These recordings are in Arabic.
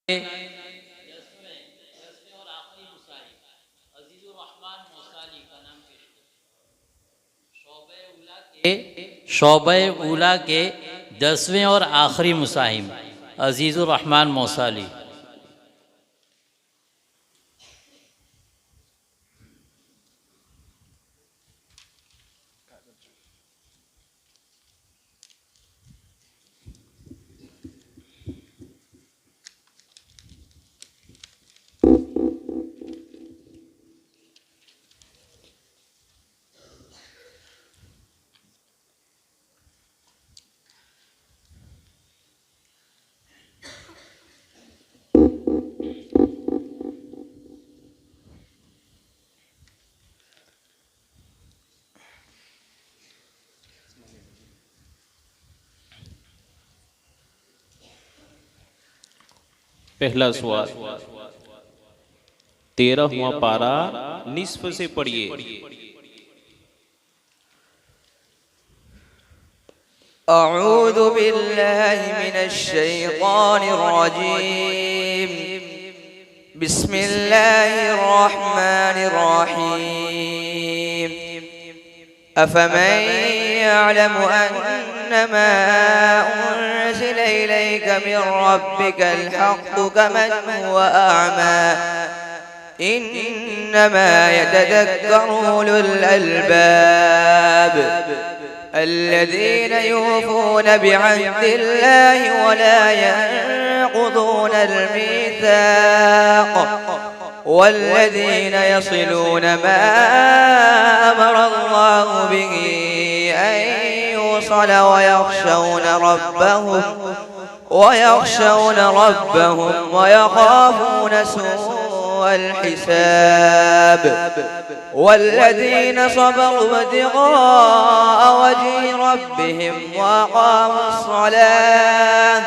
और आखिरी मुसाहिब अजीजुर रहमान मौसाली का नाम पेश शोबे उला के 10वें और आखिरी मुसाहिब अजीजुर रहमान मौसाली। पहला सवाल 13वां पारा निस्फ से पढ़िए। अऊज़ु बिल्लाहि मिनश्शैतानिर रजीम। बिस्मिल्लाहिर रहमानिर रहीम। अफमन यअलमु अन्नमा उन्ज़िला इलैका मिन रब्बिकल हक़्क़ु कमन हुवा अअमा इन्नमा यतज़क्करु उलुल अलबाब الذين يوفون بعهد الله ولا ينقضون الميثاق والذين يصلون ما أمر الله به أن يوصل ويخشون ربهم ويخافون سوء الحساب والذين صبروا ابتغاء وجه ربهم وأقاموا الصلاة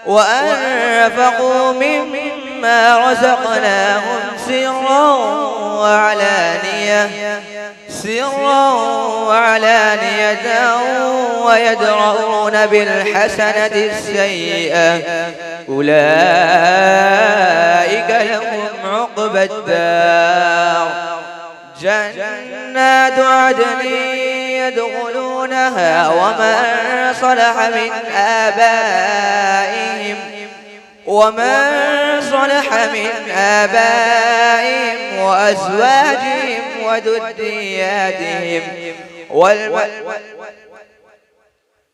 وأنفقوا مما رزقناهم سرا وعلانية ويدرؤون بالحسنة السيئة أولئك لهم عقبى الدار جنات عدن يدخلونها ومن صلح من آبائهم وأزواجهم وذرياتهم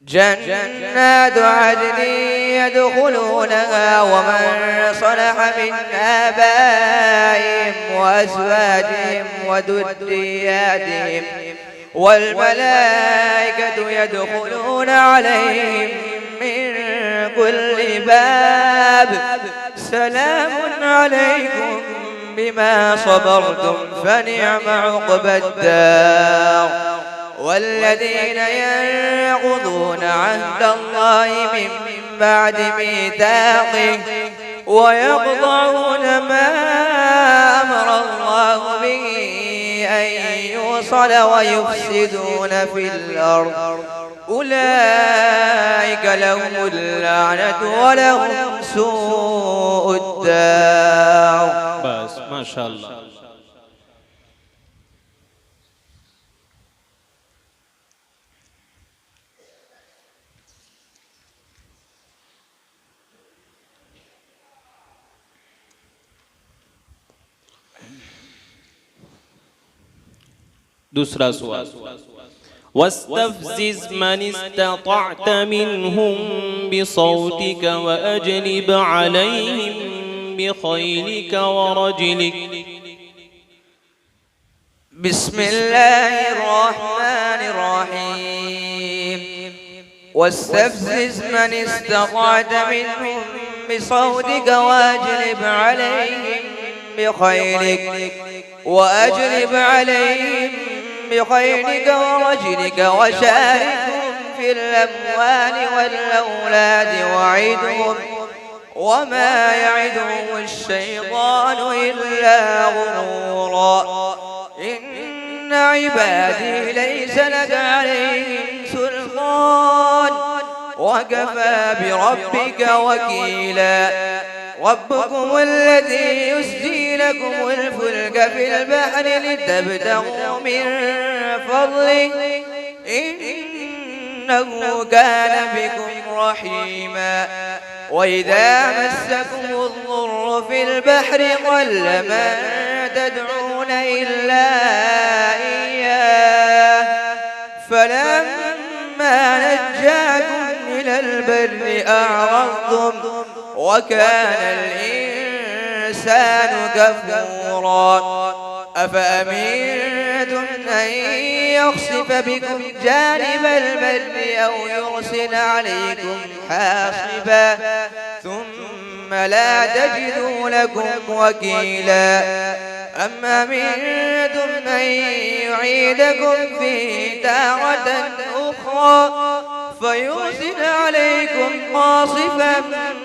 جنات عدن يدخلونها ومن صلح من آبائهم وأزواجهم وذرياتهم والملائكة يدخلون عليهم من كل باب سلام عليكم بما صبرتم فنعم عقبى الدار والذين ينقضون عهد الله من بعد ميثاقه ويقطعون ما أمر الله به أن يوصل ويفسدون في الأرض أولئك لهم اللعنة ولهم سوء الدار. بس ما شاء الله. दूसरा सवाल वस्तफ़ज़िज़ मन इस्तताअत मिनहुम बिसौतिक वअजलिब अलैहिम बिखैलिक वरजलिक। बिस्मिल्लाहिर रहमानिर रहीम। वस्तफ़ज़िज़ मन इस्तताअत मिनहुम बिसौतिक वअजलिब अलैहिम बिखैलिक ورجلك وشاركهم في الأموال والأولاد وعدهم وما يعدهم الشيطان إلا غرورا إن عبادي ليس لك عليهم سلطان وكفى بربك وكيلا ربكم الذي يسجي لكم الفلك في البحر لتبتغوا من فضله إنه كان بكم رحيما وإذا مسكم الضر في البحر ضل من تدعون إلا إياه فلما نجاكم إلى البر أعرضتم وكان الإنسان كفورا أفأمنتم أن يخسف بكم جانب البر أو يرسل عليكم حاصبا ثم لا تجدوا لكم وكيلا أم أمنتم أن يعيدكم فيه تارة أخرى فيرسل عليكم قاصفا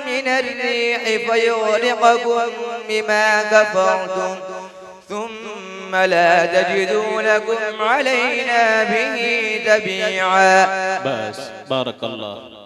من الريح فيغرقكم بما كفرتم ثم لا تجدوا لكم علينا به تبيعا. بس بارك الله.